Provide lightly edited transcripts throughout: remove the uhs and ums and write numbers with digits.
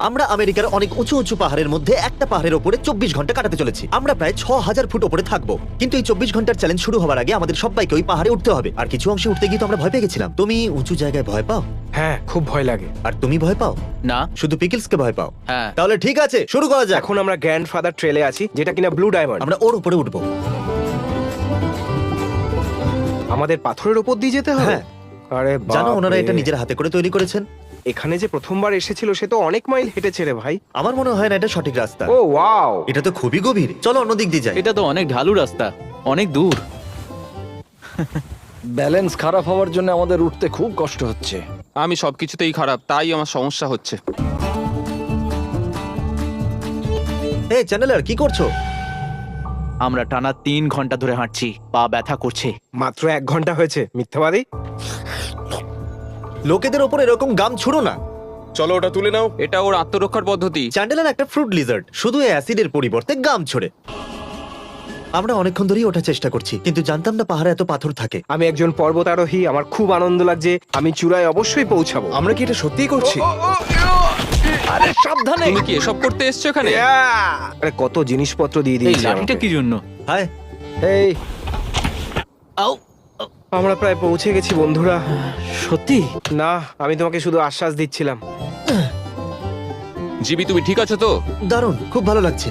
আমরা আমেরিকার অনেক উঁচু উঁচু পাহাড়ের মধ্যে একটা পাহাড়ের উপরে 24 ঘন্টা কাটাতে চলেছি। আমরা প্রায় 6000 ফুট উপরে থাকবো, কিন্তু এই 24 ঘন্টার চ্যালেঞ্জ শুরু হওয়ার আগে আমাদের সবাইকে ওই পাহাড়ে উঠতে হবে। আর কিছু অংশে উঠতে গিয়ে তো আমরা ভয় পেয়ে গেছিলাম। তুমি উঁচু জায়গায় ভয় পাও? হ্যাঁ, খুব ভয় লাগে। আর তুমি ভয় পাও? না। শুধু পিকলসকে ভয় পাও? হ্যাঁ। তাহলে ঠিক আছে, শুরু করা যাক। এখন আমরা গ্র্যান্ডফাদার ট্রেলে আছি, যেটা কিনা ব্লু ডায়মন্ড। আমরা ওর উপরে উঠবো। আমাদের পাথরের উপর দিয়ে যেতে হবে। হ্যাঁ। আরে জানো বাপরে। ওনারা এটা নিজের হাতে করে তৈরি করেছেন। এখানে যে প্রথমবার এসেছিল সে তো অনেক মাইল হেঁটেছে রে ভাই। আমার মনে হয় না এটা সঠিক রাস্তা। ও ওয়াও, এটা তো খুবই গভীর। চলো অন্য দিক দিয়ে যাই। এটা তো অনেক ঢালু রাস্তা, অনেক দূর। ব্যালেন্স খারাপ হওয়ার জন্য আমাদের উঠতে খুব কষ্ট হচ্ছে। আমি সবকিছুতেই খারাপ, তাই আমার সমস্যা হচ্ছে। এই চ্যানেলার, কি করছো? আমরা টানা 3 ঘন্টা ধরে হাঁটছি, পা ব্যথা করছে। মাত্র 1 ঘন্টা হয়েছে, মিথ্যাবাদী। লোকেদের ওপর এরকম গাম ছুড়ো না। চলো ওটা তুলে নাও। এটা ওর আত্মরক্ষার পদ্ধতি। চ্যান্ডেলার একটা ফ্রুট লিজার্ড, শুধু অ্যাসিডের পরিবর্তে গাম ছড়ে। আমরা অনেকক্ষণ ধরেই ওঠার চেষ্টা করছি, কিন্তু জানতাম না পাহাড়ে এত পাথর থাকে। আমি একজন পর্বতারোহী, আমার খুব আনন্দ লাগছে। আমি চূড়ায় অবশ্যই পৌঁছাবো। আমরা কি এটা সত্যিই করছি? আরে সাবধানে! তুমি কি এসব করতে এসছো এখানে? আরে কত জিনিসপত্র দিয়ে এই দিয়েছি লাঠিটা আমাকে। কি জন্য? হায়, এই, আও, আমরা প্রায় পৌঁছে গেছি বন্ধুরা। সত্যি? না, আমি তোমাকে শুধু আশ্বাস দিচ্ছিলাম। জিবি, তুমি ঠিক আছো তো? দারুণ, খুব ভালো লাগছে।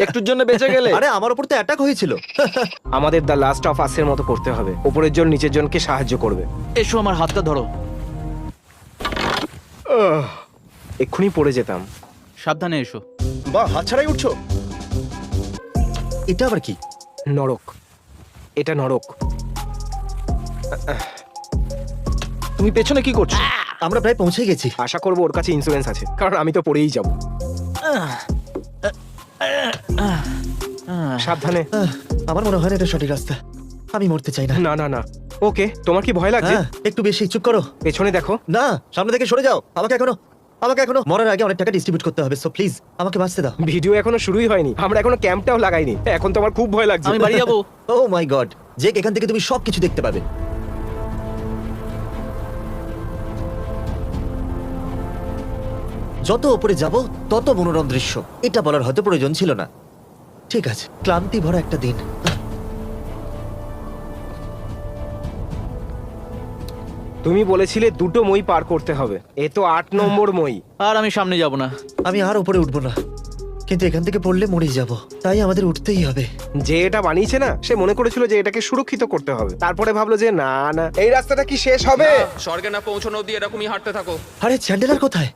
একটুর জন্য বেঁচে গেলে। আরে আমার উপর তো অ্যাটাক হয়েছিল। আমাদের দ্য লাস্ট অফ আসের মতো করতে হবে। উপরের জন নিচের জনকে সাহায্য করবে। এসো, আমার হাতটা ধরো। এক্ষুনি পড়ে যেতাম। সাবধানে এসো। বাহ, হাত ছাড়াই উঠছো। এটা আবার কি? নরক, এটা নরক। তুমি পেছনে কি করছো? আমরা প্রায় পৌঁছে গেছি। আশা করবো ওর কাছে ইন্স্যুরেন্স আছে, কারণ আমি তো পড়েই যাব। সাবধানে। আমার মনে হয় না এটা সঠিক রাস্তা। আমি মরতে চাই না। না না না। ওকে, তোমার কি ভয় লাগছে? হ্যাঁ, একটু বেশি। চুপ করো। পেছনে দেখো। না, সামনে থেকে সরে যাও। আমাকে এখনো মরার আগে অনেক টাকা ডিস্ট্রিবিউট করতে হবে, সো প্লিজ আমাকে বাঁচতে দাও। ভিডিও এখনো শুরুই হয়নি, আমরা এখনো ক্যাম্পটাও লাগাইনি। এখন তো আমার খুব ভয় লাগছে। আমি বাড়ি যাবো। ও মাই গড, জেক, এখান থেকে তুমি সবকিছু দেখতে পাবে। যত উপরে যাব তত মনোরম দৃশ্য। এটা বলার হয়তো প্রয়োজন ছিল না। ঠিক আছে, ক্লান্তি ভরা একটা দিন। তুমি বলেছিলে 2টো মই পার করতে হবে। এ তো 8 নম্বর মই। আর আমি সামনে যাব না। আমি আর উপরে উঠবো না, কিন্তু এখান থেকে পড়লে মরে যাব। তাই আমাদের উঠতেই হবে। যে এটা বানিয়েছে না, সে মনে করেছিল যে এটাকে সুরক্ষিত করতে হবে। তারপরে ভাবলো যে না না, এই রাস্তাটা কি শেষ হবে? স্বর্গে না পৌঁছানো অব্দি এরকমই হাঁটতে থাকো। আরে চ্যান্ডেলার কোথায়?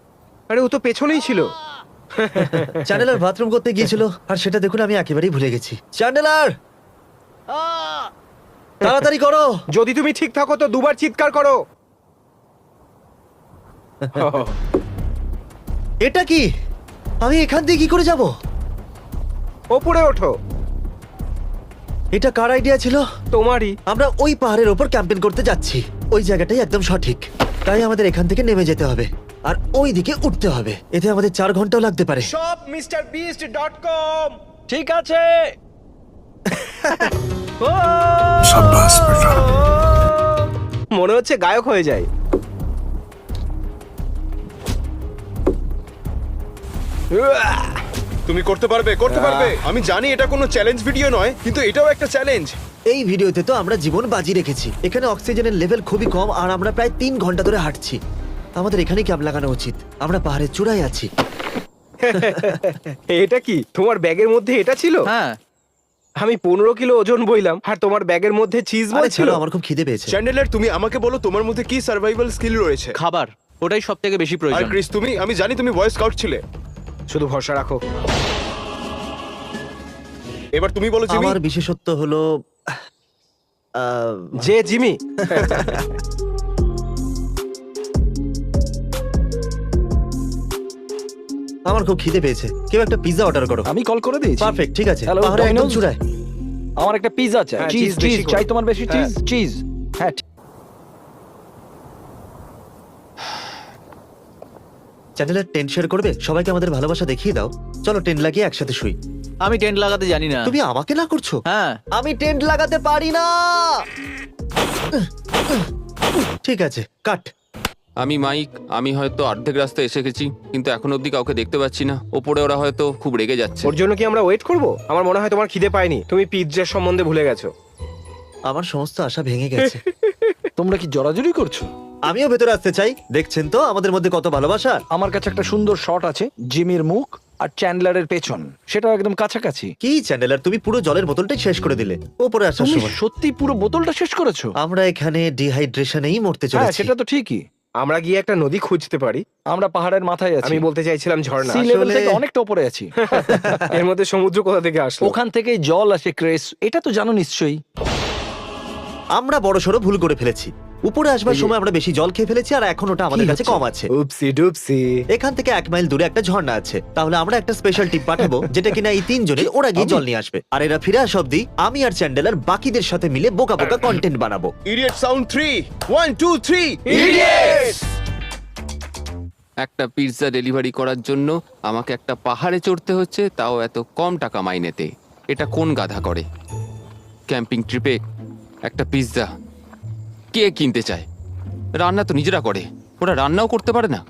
আরে ও তো পেছনেই ছিল। চ্যান্ডেলার বাথরুম করতে গিয়েছিল, আর সেটা দেখুন আমি একেবারেই ভুলে গেছি। চ্যান্ডেলার, তাড়াতাড়ি করো। যদি তুমি ঠিক থাকো তো 2বার চিৎকার করো। এটা কি? আমি এখান দিয়ে কি করে যাব? ওপরে ওঠো। এটা কার আইডিয়া ছিল? তোমারই। আমরা ওই পাহাড়ের ওপর ক্যাম্পেইন করতে যাচ্ছি। ওই জায়গাটাই একদম সঠিক। তাই আমাদের এখান থেকে নেমে যেতে হবে আর ওই দিকে উঠতে হবে। এতে আমাদের 4 ঘন্টাও লাগতে পারে। সব mrbeast.com। ঠিক আছে। মনে হচ্ছে গায়ক হয়ে যায়। তুমি করতে পারবে, করতে পারবে। আমি জানি এটা কোনো চ্যালেঞ্জ ভিডিও নয়, কিন্তু এটাও একটা চ্যালেঞ্জ। এই ভিডিওতে তো আমরা জীবন বাজি রেখেছি। এখানে অক্সিজেনের লেভেল খুবই কম, আর আমরা প্রায় 3 ঘন্টা ধরে হাঁটছি। আমাদের এখানে ক্যাম্প লাগানো উচিত। আমরা পাহাড়ের চূড়ায় আছি। এটা কি তোমার ব্যাগের মধ্যে এটা ছিল? হ্যাঁ। আমি 15 কিলো ওজন বইলাম, আর তোমার ব্যাগের মধ্যে চিজ বল আরে ছিল। চলো, আমার খুব খিদে পেয়েছে। চ্যান্ডেলার, তুমি আমাকে বলো তোমার মধ্যে কি সার্ভাইভাল স্কিল রয়েছে? খাবার, ওটাই সব থেকে বেশি আর প্রয়োজন। ক্রিস, আমি জানি তুমি বয় স্কাউট ছিলে। শুধু ভরসা রাখো। এবার তুমি বলো জিমি। আমার বিশেষত্ব হলো যে জিমি। আমার খুব খিদে পেয়েছে। কেউ একটা পিৎজা অর্ডার করো। আমি কল করে দিয়েছি। পারফেক্ট, ঠিক আছে। Hello, পাহাড়ে একদম Domino's? চূড়ায়। আমার একটা পিৎজা চাই। হ্যাঁ, চিজ cheese চিজ বেশি করে। চাই। তোমার বেশি হ্যাঁ। Cheese cheese. হ্যাঁ। চ্যানেলের টেন্ট শেয়ার করবে? সবাইকে আমাদের ভালোবাসা দেখিয়ে দাও। চলো টেন্ট লাগিয়ে একসাথে শুই। আমি টেন্ট লাগাতে জানি না। তুমি আমাকে না করছো? হ্যাঁ। আমি টেন্ট লাগাতে পারি না। ঠিক আছে, কাট। আমি মাইক, আমি হয়তো অর্ধেক রাস্তায় এসে গেছি, কিন্তু এখন অবধি কাউকে দেখতে পাচ্ছি না। ওপরে ওরা হয়তো খুব রেগে যাচ্ছে। ওর জন্য কি আমরা ওয়েট করব? আমার মনে হয় তোমার খিদে পায়নি, তুমি পিৎজার সম্বন্ধে ভুলে গেছো। আমার সমস্ত আশা ভেঙে গেছে। তোমরা কি জড়াজড়ি করছো? আমিও ভেতরে আসতে চাই। দেখছেন তো আমাদের মধ্যে কত ভালোবাসা। আমার কাছে একটা সুন্দর শট আছে, জিমির মুখ আর চ্যান্ডলারের পেছন, সেটাও একদম কাছাকাছি। কি চ্যান্ডেলার, তুমি পুরো জলের বোতলটাই শেষ করে দিলে ওপরে আসার তুমি সময়। সত্যি পুরো বোতলটা শেষ করেছো? আমরা এখানে ডিহাইড্রেশনেই মরতে হ্যাঁ, চলেছি। সেটা তো ঠিকই। আমরা গিয়ে একটা নদী খুঁজতে পারি। আমরা পাহাড়ের মাথায় আছি, আমি বলতে চাইছিলাম ঝর্ণা। সি লেভেল আসলে- থেকে অনেকটা উপরে আছি। এর মধ্যে সমুদ্র কোথা থেকে আসলো? ওখান থেকেই জল আসে, ক্রেস, এটা তো জানো নিশ্চয়ই। আমরা বড়সড় ভুল করে ফেলেছি। উপরে আসবার সময় আমরা বেশি জল খেয়ে ফেলেছি, আর এখন ওটা আমাদের কি কাছে হচ্ছে? কম আছে। উপসি ডুপসি। এখান থেকে 1 মাইল দূরে একটা ঝর্ণা আছে। তাহলে আমরা একটা স্পেশাল টিম পাঠাবো, যেটা কিনা এই 3 জনের ওরা গিয়ে জল নিয়ে আসবে। আর এরা ফিরে আসা অব্দি আমি আর চ্যান্ডেলার বাকিদের সাথে মিলে বোকা বোকা কন্টেন্ট বানাবো। Idiot sound 3 1 2 3 idiot. একটা পিৎজা ডেলিভারি করার জন্য আমাকে একটা পাহাড়ে চড়তে হচ্ছে, তাও এত কম টাকা মাইনেতে। এটা কোন গাধা করে? ক্যাম্পিং ট্রিপে একটা পিৎজা কে কিনতে চায়? রান্না তো নিজেরা করে, ওরা রান্নাও করতে পারে না।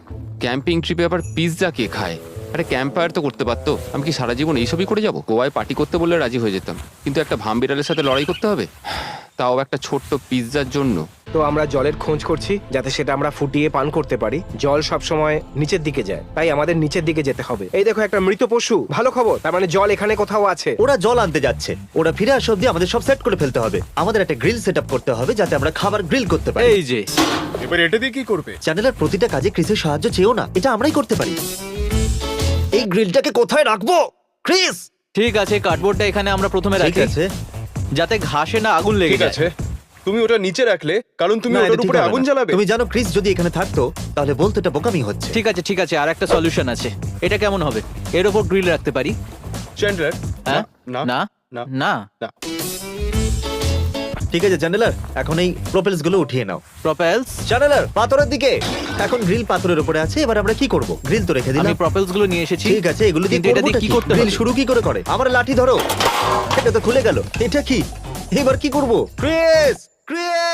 ক্যাম্পিং ট্রিপে আবার পিৎজা কে খায়? আরে ক্যাম্প ফায়ার তো করতে পারতো। আমি কি সারা জীবন এইসবই করে যাব? গোয়ায় পার্টি করতে বললে রাজি হয়ে যেতাম, কিন্তু একটা ভামবিড়ালের সাথে লড়াই করতে হবে, তাও একটা ছোট্ট পিৎজার জন্য। তো আমরা জলের খোঁজ করছি, যাতে সেটা আমরা ফুটিয়ে পান করতে পারি। জল সব সময় নিচের দিকে যায়, তাই আমাদের নিচের দিকে যেতে হবে। এই দেখো একটা মৃত পশু। ভালো খবর, তার মানে জল এখানে কোথাও আছে। ওরা জল আনতে যাচ্ছে। ওরা ফিরে আসা অব্দি আমাদের সব সেট করে ফেলতে হবে। আমাদের একটা গ্রিল সেট আপ করতে হবে, যাতে আমরা খাবার গ্রিল করতে পারি। এই যে এবার এটা দিয়ে কি করবে? চ্যানেলের প্রতিটা কাজে ক্রিসের সাহায্য চেয়েও না, এটা আমরাই করতে পারি। এই গ্রিলটাকে কোথায় রাখবো ক্রিস? ঠিক আছে, কার্ডবোর্ডটা এখানে আমরা প্রথমে ঠিক রাখি, আছে। যাতে ঘাসে না আগুন লেগে ঠিক যায়। আছে, তুমি ওটা নিচে রাখলে কারণ তুমি না, এটা ওটার ঠিক উপরে হবে আগুন না। জ্বালাবে। তুমি জানো ক্রিস যদি এখানে থাকতো তাহলে বলতো এটা বোকামি হচ্ছে। ঠিক আছে, আর একটা সলিউশন আছে। এটা কেমন হবে? এর উপর গ্রিল রাখতে পারি। চ্যান্ডলার, হ্যাঁ? না না না না না। ঠিক আছে চ্যান্ডেলার, এখন এই প্রোপেলস গুলো উঠিয়ে নাও। প্রপেলস, চ্যান্ডেলার পাথরের দিকে। এখন গ্রিল পাথরের উপরে আছে, এবার আমরা কি করব? গ্রিল তো রেখে আমি দিলাম। প্রপেলস গুলো নিয়ে এসেছি। ঠিক আছে, এগুলো দিয়ে কিন্তু এটা দিয়ে করবোটা কি কি? করতে গ্রিল হবে? শুরু কি করে? আমার লাঠি ধরো। এটা তো খুলে গেল। এটা কি? এবার কি করব? Chris, Chris!